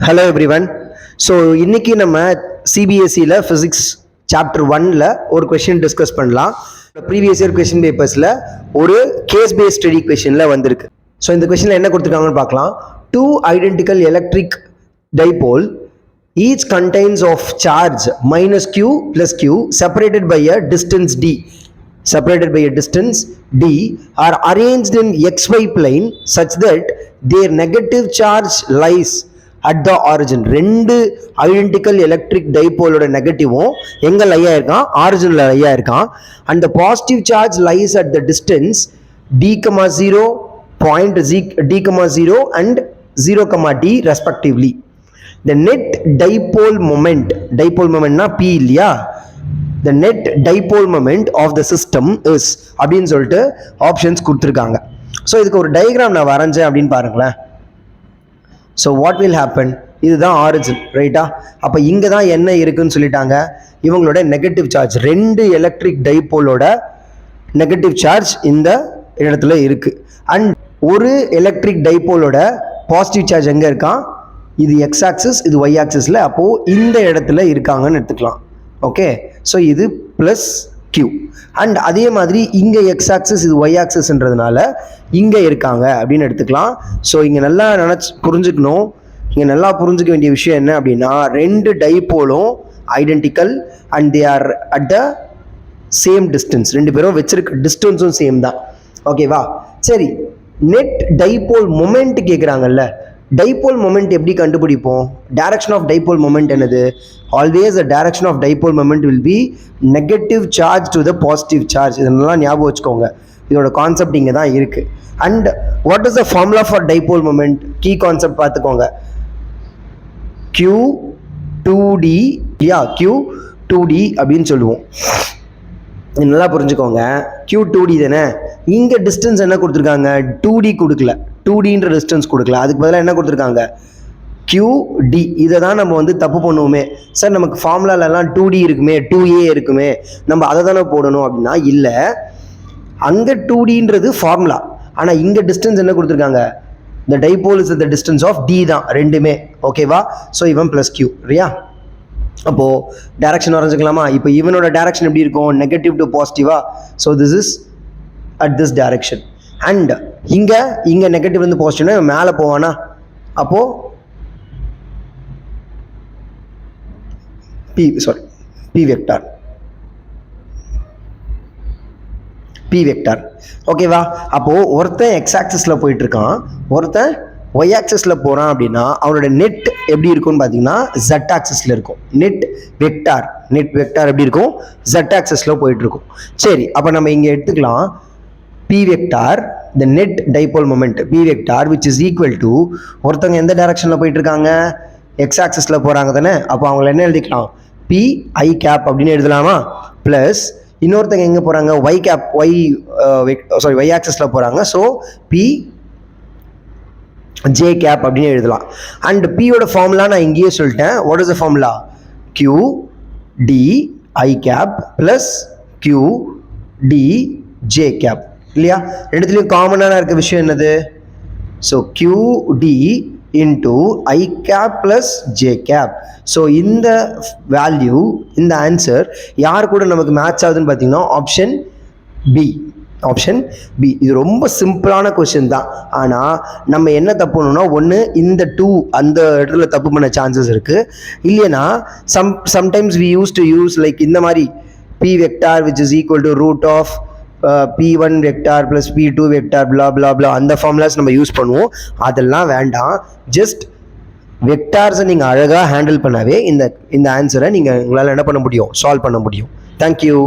Hello everyone. So இன்னைக்கு நம்ம சிபிஎஸ்சியில் physics chapter 1ல் ஒரு கொஷின் டிஸ்கஸ் பண்ணலாம். ப்ரீவியஸ் இயர் கொஷின் பேப்பர்ஸில் ஒரு கேஸ் பேஸ்ட் ஸ்டடி கொஷினில் வந்திருக்கு. ஸோ இந்த கொஷினில் என்ன கொடுத்துருக்காங்கன்னு பார்க்கலாம். 2 identical electric dipole each contains of charge minus q plus q separated by a distance d are arranged in xy plane such that their negative charge lies at the origin. ரெண்டு identical electric டைபோலோட நெகட்டிவும் எங்க லையா இருக்கான், ஆரிஜின்ல லையா இருக்கான். and the positive charge lies at the distance d,0, point d,0 and 0,d respectively. the net dipole moment na p இல்லையா, the net dipole moment of the system is அப்படின்னு சொல்லிட்டு options கொடுத்துருக்காங்க. So இதுக்கு ஒரு diagram நான் வரைஞ்சேன் அப்படின்னு பாருங்களேன். ஸோ வாட் வில் ஹேப்பன், இதுதான் ஆரிஜின் ரைட்டா. அப்போ இங்கே தான் என்ன இருக்குன்னு சொல்லிட்டாங்க, இவங்களோட நெகட்டிவ் சார்ஜ், ரெண்டு எலக்ட்ரிக் டைபோலோட நெகட்டிவ் சார்ஜ் இந்த இடத்துல இருக்கு. அண்ட் ஒரு எலக்ட்ரிக் டைபோலோட பாசிட்டிவ் சார்ஜ் எங்கே இருக்கான், இது எக்ஸ் ஆக்சிஸ், இது ஒய் ஆக்சிஸில். அப்போது இந்த இடத்துல இருக்காங்கன்னு எடுத்துக்கலாம். ஓகே, ஸோ இது ப்ளஸ் கியூ. அண்ட் அதே மாதிரி இங்கே எக்ஸ் ஆக்சிஸ், இது ஒய் ஆக்சிஸ்ன்றதுனால இங்கே இருக்காங்க அப்படின்னு எடுத்துக்கலாம். ஸோ இங்கே நல்லா புரிஞ்சுக்கணும். இங்கே நல்லா புரிஞ்சுக்க வேண்டிய விஷயம் என்ன அப்படின்னா, ரெண்டு டைபோலும் identical and they are at the same distance. ரெண்டு பேரும் வச்சிருக்க டிஸ்டன்ஸும் சேம் தான். ஓகேவா, சரி. நெட் டைபோல் மொமெண்ட் கேட்குறாங்கல்ல, டைபோல் மொமெண்ட் எப்படி கண்டுபிடிப்போம்? டைரக்ஷன் ஆஃப் டைபோல் மொமெண்ட் என்னது? Always the direction of dipole moment will be negative charge to the positive charge. இதெல்லாம் ஞாபகம் வச்சுக்கோங்க, இதோட கான்செப்ட் இங்கே தான் இருக்கு. And what is the formula for dipole moment? Key concept பார்த்துக்கோங்க. q2d, q2d அப்படின்னு சொல்லுவோம். நல்லா புரிஞ்சுக்கோங்க, q2d தானே. இங்கே டிஸ்டன்ஸ் என்ன கொடுத்துருக்காங்க, 2d கொடுக்கல, 2dன்ற டிஸ்டன்ஸ் கொடுக்கல. அதுக்கு பதிலாக என்ன கொடுத்துருக்காங்க, qd. இதை தான் நம்ம வந்து தப்பு பண்ணுவோமே, சார் நமக்கு ஃபார்முலாலெல்லாம் 2d இருக்குமே, 2a இருக்குமே, நம்ம அதை தானே போடணும் அப்படின்னா இல்லை. அங்கே 2dன்றது ஃபார்முலா, ஆனால் இங்கே டிஸ்டன்ஸ் என்ன கொடுத்துருக்காங்க, the dipole is at the distance of d தான் ரெண்டுமே. ஓகேவா, ஸோ இவன் ப்ளஸ் q ரியா. அப்போது டைரக்ஷன் வரைஞ்சிக்கலாமா? இப்போ இவனோட டைரக்ஷன் எப்படி இருக்கும், நெகட்டிவ் டு பாசிட்டிவா. So this is at this direction. And இங்கே நெகட்டிவ் வந்து பாசிட்டிவ்னா மேலே போவானா, அப்போது p வெக்டார். ஓகேவா, அப்போது ஒருத்தன் எக்ஸ் ஆக்சிஸில் போயிட்டு இருக்கான், ஒருத்தன் ஒய் ஆக்சிஸில் போகிறான் அப்படின்னா அவனோட நெட் எப்படி இருக்கும்னு பார்த்தீங்கன்னா ஜெட் ஆக்சிஸில் இருக்கும். நெட் வெக்டார் எப்படி இருக்கும், ஜெட் ஆக்சிஸில் போயிட்டு இருக்கும். சரி, அப்போ நம்ம இங்கே எடுத்துக்கலாம் p vector, the net dipole moment p vector which is equal to, ஒருத்தவங்க எந்த டைரக்ஷனில் போயிட்டு இருக்காங்க, எக்ஸ் ஆக்சிஸில் போகிறாங்க தானே. அப்போ அவங்கள என்ன எழுதிக்கலாம், p i கேப் அப்படின்னு எழுதலாமா. ப்ளஸ் இன்னொருத்தங்க எங்கே போகிறாங்க, ஒய் கேப், ஒய் ஆக்சிஸில் போகிறாங்க. ஸோ p j கேப் அப்படின்னு எழுதலாம். அண்ட் பியோட ஃபார்முலா நான் இங்கேயே சொல்லிட்டேன். What is the formula, q d i cap plus q d j cap இல்லையா. ரெண்டுத்துலேயும் காமனான இருக்க விஷயம் என்னது, so qd into I cap plus J cap. So இந்த வேல்யூ, இந்த ஆன்சர் யார் கூட நமக்கு மேட்ச் ஆகுதுன்னு பார்த்தீங்கன்னா ஆப்ஷன் பி. இது ரொம்ப சிம்பிளான கொஸ்டின் தான். ஆனால் நம்ம என்ன தப்பு பண்ணணும்னா, ஒன்று இந்த 2 அந்த இடத்துல தப்பு பண்ண சான்சஸ் இருக்குது. இல்லைன்னா sometimes we use to use like இந்த மாதிரி p vector which is equal to root of p1 vector plus p2 vector blah blah blah, அந்த ஃபார்முலாஸ் நம்ம யூஸ் பண்ணுவோம். அதெல்லாம் வேண்டாம். ஜஸ்ட் வெக்டார்ஸை நீங்கள் அழகாக ஹேண்டில் பண்ணாவே இந்த ஆன்சரை நீங்கள் உங்களால் என்ன பண்ண முடியும், சால்வ் பண்ண முடியும். தேங்க்யூ.